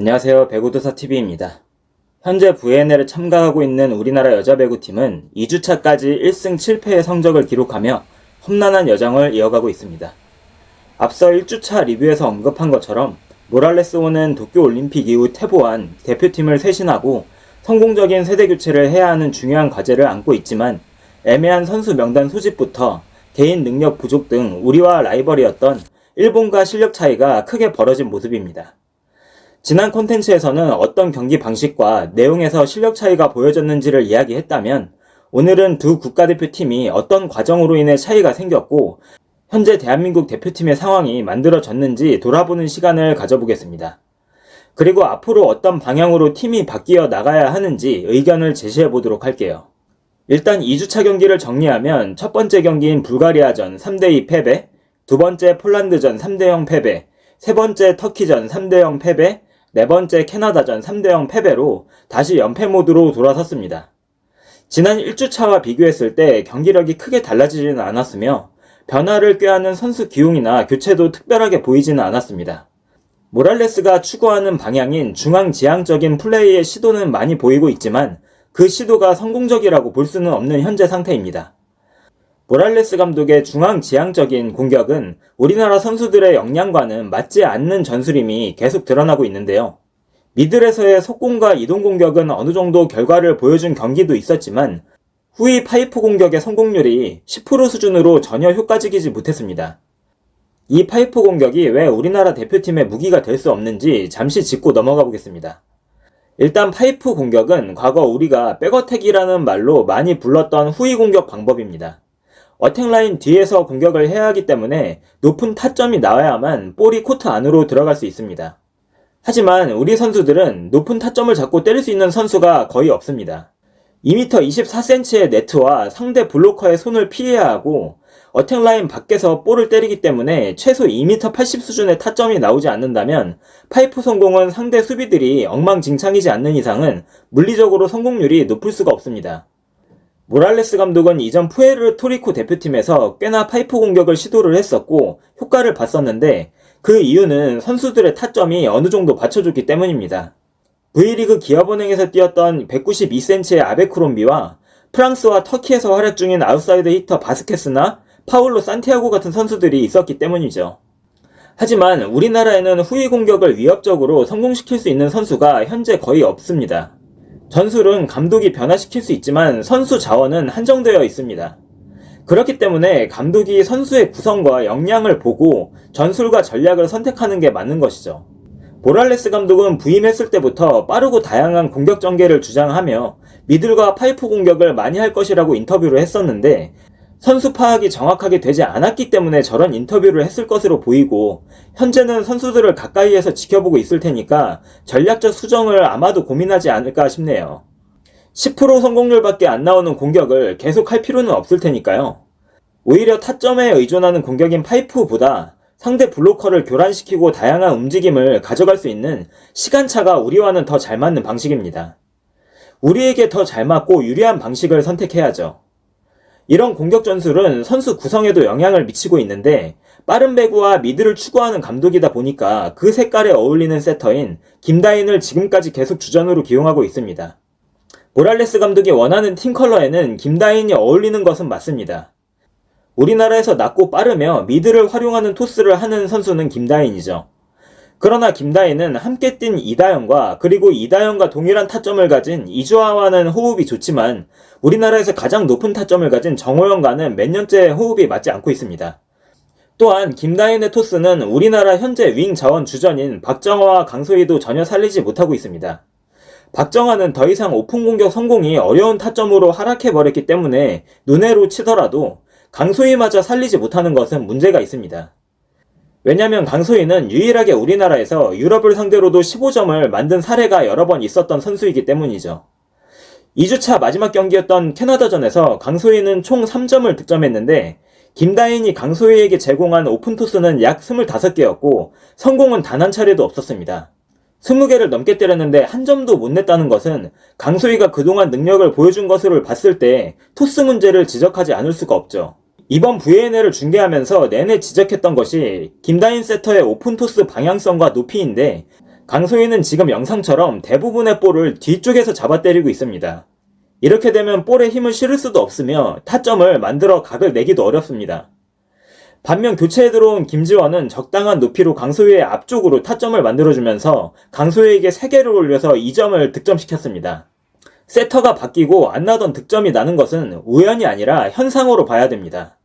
안녕하세요. 배구도사TV입니다. 현재 VNL에 참가하고 있는 우리나라 여자 배구팀은 2주차까지 1승 7패의 성적을 기록하며 험난한 여정을 이어가고 있습니다. 앞서 1주차 리뷰에서 언급한 것처럼 모랄레스호는 도쿄올림픽 이후 퇴보한 대표팀을 쇄신하고 성공적인 세대교체를 해야 하는 중요한 과제를 안고 있지만 애매한 선수 명단 소집부터 개인 능력 부족 등 우리와 라이벌이었던 일본과 실력 차이가 크게 벌어진 모습입니다. 지난 콘텐츠에서는 어떤 경기 방식과 내용에서 실력 차이가 보여졌는지를 이야기했다면 오늘은 두 국가대표팀이 어떤 과정으로 인해 차이가 생겼고 현재 대한민국 대표팀의 상황이 만들어졌는지 돌아보는 시간을 가져보겠습니다. 그리고 앞으로 어떤 방향으로 팀이 바뀌어 나가야 하는지 의견을 제시해 보도록 할게요. 일단 2주차 경기를 정리하면 첫 번째 경기인 불가리아전 3대2 패배, 두 번째 폴란드전 3대0 패배, 세 번째 터키전 3대0 패배, 네 번째 캐나다전 3대0 패배로 다시 연패 모드로 돌아섰습니다. 지난 1주차와 비교했을 때 경기력이 크게 달라지지는 않았으며 변화를 꾀하는 선수 기용이나 교체도 특별하게 보이지는 않았습니다. 모랄레스가 추구하는 방향인 중앙지향적인 플레이의 시도는 많이 보이고 있지만 그 시도가 성공적이라고 볼 수는 없는 현재 상태입니다. 모랄레스 감독의 중앙지향적인 공격은 우리나라 선수들의 역량과는 맞지 않는 전술임이 계속 드러나고 있는데요. 미들에서의 속공과 이동 공격은 어느 정도 결과를 보여준 경기도 있었지만 후위 파이프 공격의 성공률이 10% 수준으로 전혀 효과적이지 못했습니다. 이 파이프 공격이 왜 우리나라 대표팀의 무기가 될 수 없는지 잠시 짚고 넘어가 보겠습니다. 일단 파이프 공격은 과거 우리가 백어택이라는 말로 많이 불렀던 후위 공격 방법입니다. 어택라인 뒤에서 공격을 해야 하기 때문에 높은 타점이 나와야만 볼이 코트 안으로 들어갈 수 있습니다. 하지만 우리 선수들은 높은 타점을 잡고 때릴 수 있는 선수가 거의 없습니다. 2m 24cm의 네트와 상대 블로커의 손을 피해야 하고 어택라인 밖에서 볼을 때리기 때문에 최소 2m 80 수준의 타점이 나오지 않는다면 파이프 성공은 상대 수비들이 엉망진창이지 않는 이상은 물리적으로 성공률이 높을 수가 없습니다. 모랄레스 감독은 이전 푸에르토리코 대표팀에서 꽤나 파이프 공격을 시도를 했었고 효과를 봤었는데 그 이유는 선수들의 타점이 어느 정도 받쳐줬기 때문입니다. V리그 기업은행에서 뛰었던 192cm의 아베크롬비와 프랑스와 터키에서 활약 중인 아웃사이드 히터 바스케스나 파울로 산티아고 같은 선수들이 있었기 때문이죠. 하지만 우리나라에는 후위 공격을 위협적으로 성공시킬 수 있는 선수가 현재 거의 없습니다. 전술은 감독이 변화시킬 수 있지만 선수 자원은 한정되어 있습니다. 그렇기 때문에 감독이 선수의 구성과 역량을 보고 전술과 전략을 선택하는 게 맞는 것이죠. 모랄레스 감독은 부임했을 때부터 빠르고 다양한 공격 전개를 주장하며 미들과 파이프 공격을 많이 할 것이라고 인터뷰를 했었는데 선수 파악이 정확하게 되지 않았기 때문에 저런 인터뷰를 했을 것으로 보이고 현재는 선수들을 가까이에서 지켜보고 있을 테니까 전략적 수정을 아마도 고민하지 않을까 싶네요. 10% 성공률밖에 안 나오는 공격을 계속 할 필요는 없을 테니까요. 오히려 타점에 의존하는 공격인 파이프보다 상대 블로커를 교란시키고 다양한 움직임을 가져갈 수 있는 시간차가 우리와는 더 잘 맞는 방식입니다. 우리에게 더 잘 맞고 유리한 방식을 선택해야죠. 이런 공격 전술은 선수 구성에도 영향을 미치고 있는데 빠른 배구와 미드를 추구하는 감독이다 보니까 그 색깔에 어울리는 세터인 김다인을 지금까지 계속 주전으로 기용하고 있습니다. 모랄레스 감독이 원하는 팀 컬러에는 김다인이 어울리는 것은 맞습니다. 우리나라에서 낮고 빠르며 미드를 활용하는 토스를 하는 선수는 김다인이죠. 그러나 김다인은 함께 뛴 이다영과 그리고 이다영과 동일한 타점을 가진 이주아와는 호흡이 좋지만 우리나라에서 가장 높은 타점을 가진 정호영과는 몇 년째 호흡이 맞지 않고 있습니다. 또한 김다인의 토스는 우리나라 현재 윙 자원 주전인 박정화와 강소희도 전혀 살리지 못하고 있습니다. 박정화는 더 이상 오픈 공격 성공이 어려운 타점으로 하락해버렸기 때문에 눈에로 치더라도 강소희마저 살리지 못하는 것은 문제가 있습니다. 왜냐면 강소희는 유일하게 우리나라에서 유럽을 상대로도 15점을 만든 사례가 여러 번 있었던 선수이기 때문이죠. 2주차 마지막 경기였던 캐나다전에서 강소희는 총 3점을 득점했는데 김다인이 강소희에게 제공한 오픈토스는 약 25개였고 성공은 단 한 차례도 없었습니다. 20개를 넘게 때렸는데 한 점도 못 냈다는 것은 강소희가 그동안 능력을 보여준 것으로 봤을 때 토스 문제를 지적하지 않을 수가 없죠. 이번 VNL을 중계하면서 내내 지적했던 것이 김다인 세터의 오픈토스 방향성과 높이인데 강소희는 지금 영상처럼 대부분의 볼을 뒤쪽에서 잡아 때리고 있습니다. 이렇게 되면 볼에 힘을 실을 수도 없으며 타점을 만들어 각을 내기도 어렵습니다. 반면 교체에 들어온 김지원은 적당한 높이로 강소희의 앞쪽으로 타점을 만들어주면서 강소희에게 3개를 올려서 2점을 득점시켰습니다. 세터가 바뀌고 안 나던 득점이 나는 것은 우연이 아니라 현상으로 봐야 됩니다.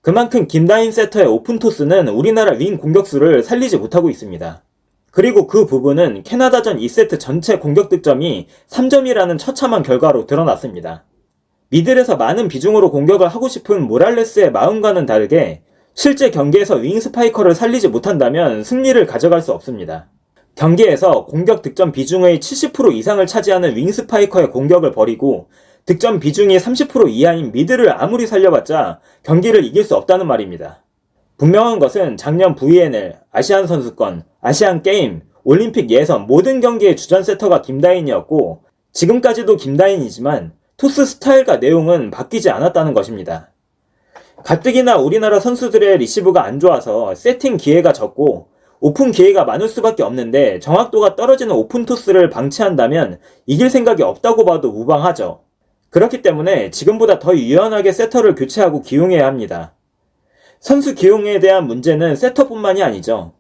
그만큼 김다인 세터의 오픈 토스는 우리나라 윙 공격수를 살리지 못하고 있습니다. 그리고 그 부분은 캐나다전 2세트 전체 공격 득점이 3점이라는 처참한 결과로 드러났습니다. 미들에서 많은 비중으로 공격을 하고 싶은 모랄레스의 마음과는 다르게 실제 경기에서 윙 스파이커를 살리지 못한다면 승리를 가져갈 수 없습니다. 경기에서 공격 득점 비중의 70% 이상을 차지하는 윙 스파이커의 공격을 버리고 득점 비중이 30% 이하인 미드를 아무리 살려봤자 경기를 이길 수 없다는 말입니다. 분명한 것은 작년 VNL, 아시안 선수권, 아시안 게임, 올림픽 예선 모든 경기의 주전 세터가 김다인이었고 지금까지도 김다인이지만 토스 스타일과 내용은 바뀌지 않았다는 것입니다. 가뜩이나 우리나라 선수들의 리시브가 안 좋아서 세팅 기회가 적고 오픈 기회가 많을 수밖에 없는데 정확도가 떨어지는 오픈 토스를 방치한다면 이길 생각이 없다고 봐도 무방하죠. 그렇기 때문에 지금보다 더 유연하게 세터를 교체하고 기용해야 합니다. 선수 기용에 대한 문제는 세터뿐만이 아니죠.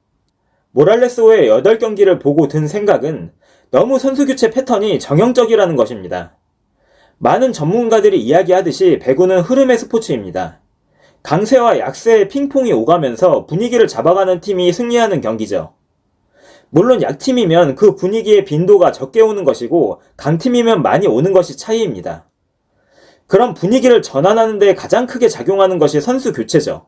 모랄레스호의 8경기를 보고 든 생각은 너무 선수 교체 패턴이 정형적이라는 것입니다. 많은 전문가들이 이야기하듯이 배구는 흐름의 스포츠입니다. 강세와 약세의 핑퐁이 오가면서 분위기를 잡아가는 팀이 승리하는 경기죠. 물론 약팀이면 그 분위기의 빈도가 적게 오는 것이고 강팀이면 많이 오는 것이 차이입니다. 그런 분위기를 전환하는 데 가장 크게 작용하는 것이 선수 교체죠.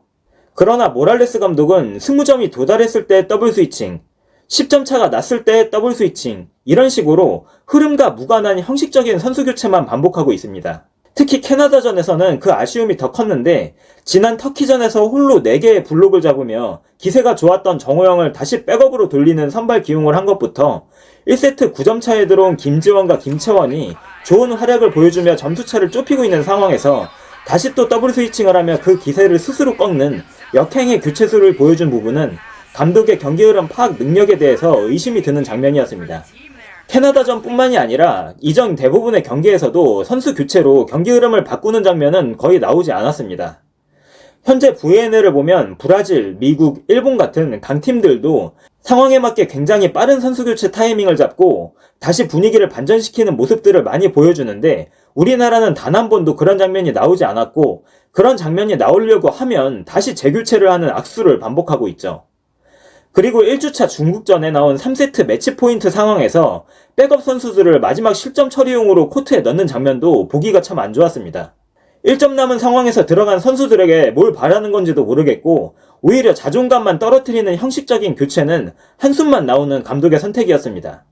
그러나 모랄레스 감독은 20점이 도달했을 때 더블 스위칭, 10점 차가 났을 때 더블 스위칭, 이런 식으로 흐름과 무관한 형식적인 선수 교체만 반복하고 있습니다. 특히 캐나다전에서는 그 아쉬움이 더 컸는데 지난 터키전에서 홀로 4개의 블록을 잡으며 기세가 좋았던 정호영을 다시 백업으로 돌리는 선발 기용을 한 것부터 1세트 9점 차에 들어온 김지원과 김채원이 좋은 활약을 보여주며 점수차를 좁히고 있는 상황에서 다시 또 더블 스위칭을 하며 그 기세를 스스로 꺾는 역행의 교체수를 보여준 부분은 감독의 경기 흐름 파악 능력에 대해서 의심이 드는 장면이었습니다. 캐나다전 뿐만이 아니라 이전 대부분의 경기에서도 선수 교체로 경기 흐름을 바꾸는 장면은 거의 나오지 않았습니다. 현재 VNL을 보면 브라질, 미국, 일본 같은 강팀들도 상황에 맞게 굉장히 빠른 선수 교체 타이밍을 잡고 다시 분위기를 반전시키는 모습들을 많이 보여주는데 우리나라는 단 한 번도 그런 장면이 나오지 않았고 그런 장면이 나오려고 하면 다시 재교체를 하는 악수를 반복하고 있죠. 그리고 1주차 중국전에 나온 3세트 매치 포인트 상황에서 백업 선수들을 마지막 실점 처리용으로 코트에 넣는 장면도 보기가 참 안 좋았습니다. 1점 남은 상황에서 들어간 선수들에게 뭘 바라는 건지도 모르겠고 오히려 자존감만 떨어뜨리는 형식적인 교체는 한숨만 나오는 감독의 선택이었습니다.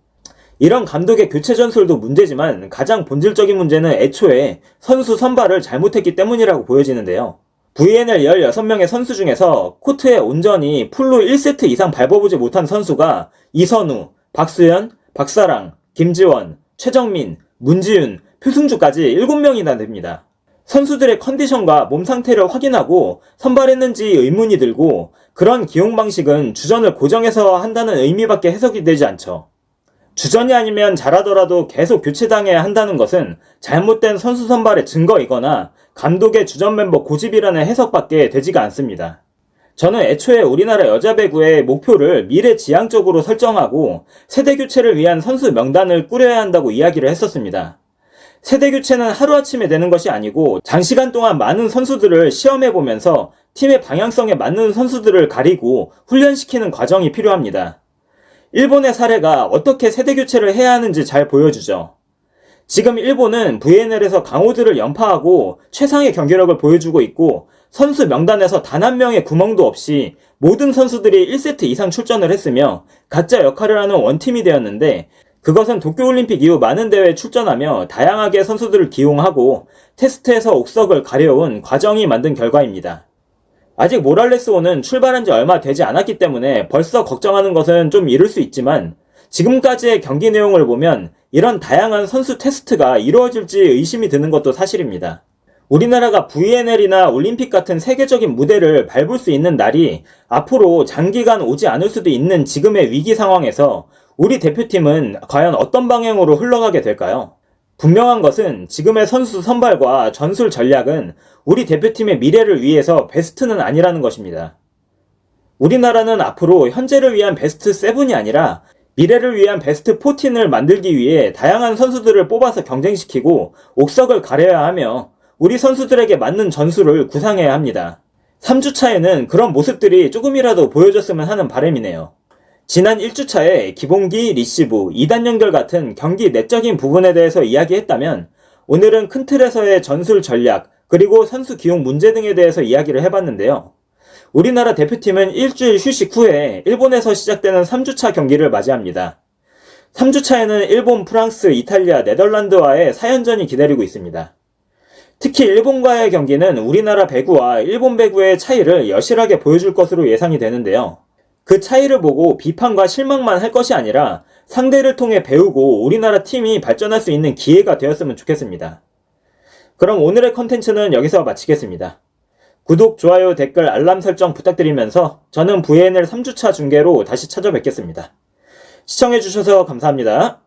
이런 감독의 교체 전술도 문제지만 가장 본질적인 문제는 애초에 선수 선발을 잘못했기 때문이라고 보여지는데요. VNL 16명의 선수 중에서 코트에 온전히 풀로 1세트 이상 밟아보지 못한 선수가 이선우, 박수현, 박사랑, 김지원, 최정민, 문지윤, 표승주까지 7명이나 됩니다. 선수들의 컨디션과 몸 상태를 확인하고 선발했는지 의문이 들고 그런 기용 방식은 주전을 고정해서 한다는 의미밖에 해석이 되지 않죠. 주전이 아니면 잘하더라도 계속 교체당해야 한다는 것은 잘못된 선수 선발의 증거이거나 감독의 주전 멤버 고집이라는 해석밖에 되지가 않습니다. 저는 애초에 우리나라 여자 배구의 목표를 미래지향적으로 설정하고 세대 교체를 위한 선수 명단을 꾸려야 한다고 이야기를 했었습니다. 세대 교체는 하루아침에 되는 것이 아니고 장시간 동안 많은 선수들을 시험해보면서 팀의 방향성에 맞는 선수들을 가리고 훈련시키는 과정이 필요합니다. 일본의 사례가 어떻게 세대 교체를 해야 하는지 잘 보여주죠. 지금 일본은 VNL에서 강호들을 연파하고 최상의 경기력을 보여주고 있고 선수 명단에서 단 한 명의 구멍도 없이 모든 선수들이 1세트 이상 출전을 했으며 각자 역할을 하는 원팀이 되었는데 그것은 도쿄올림픽 이후 많은 대회에 출전하며 다양하게 선수들을 기용하고 테스트에서 옥석을 가려온 과정이 만든 결과입니다. 아직 모랄레스호는 출발한 지 얼마 되지 않았기 때문에 벌써 걱정하는 것은 좀 이를 수 있지만 지금까지의 경기 내용을 보면 이런 다양한 선수 테스트가 이루어질지 의심이 드는 것도 사실입니다. 우리나라가 VNL이나 올림픽 같은 세계적인 무대를 밟을 수 있는 날이 앞으로 장기간 오지 않을 수도 있는 지금의 위기 상황에서 우리 대표팀은 과연 어떤 방향으로 흘러가게 될까요? 분명한 것은 지금의 선수 선발과 전술 전략은 우리 대표팀의 미래를 위해서 베스트는 아니라는 것입니다. 우리나라는 앞으로 현재를 위한 베스트 7이 아니라 미래를 위한 베스트 14을 만들기 위해 다양한 선수들을 뽑아서 경쟁시키고 옥석을 가려야 하며 우리 선수들에게 맞는 전술을 구상해야 합니다. 3주차에는 그런 모습들이 조금이라도 보여줬으면 하는 바람이네요. 지난 1주차에 기본기, 리시브, 2단 연결 같은 경기 내적인 부분에 대해서 이야기했다면 오늘은 큰 틀에서의 전술 전략 그리고 선수 기용 문제 등에 대해서 이야기를 해봤는데요. 우리나라 대표팀은 일주일 휴식 후에 일본에서 시작되는 3주차 경기를 맞이합니다. 3주차에는 일본, 프랑스, 이탈리아, 네덜란드와의 4연전이 기다리고 있습니다. 특히 일본과의 경기는 우리나라 배구와 일본 배구의 차이를 여실하게 보여줄 것으로 예상이 되는데요. 그 차이를 보고 비판과 실망만 할 것이 아니라 상대를 통해 배우고 우리나라 팀이 발전할 수 있는 기회가 되었으면 좋겠습니다. 그럼 오늘의 컨텐츠는 여기서 마치겠습니다. 구독, 좋아요, 댓글, 알람 설정 부탁드리면서 저는 VNL 3주차 중계로 다시 찾아뵙겠습니다. 시청해주셔서 감사합니다.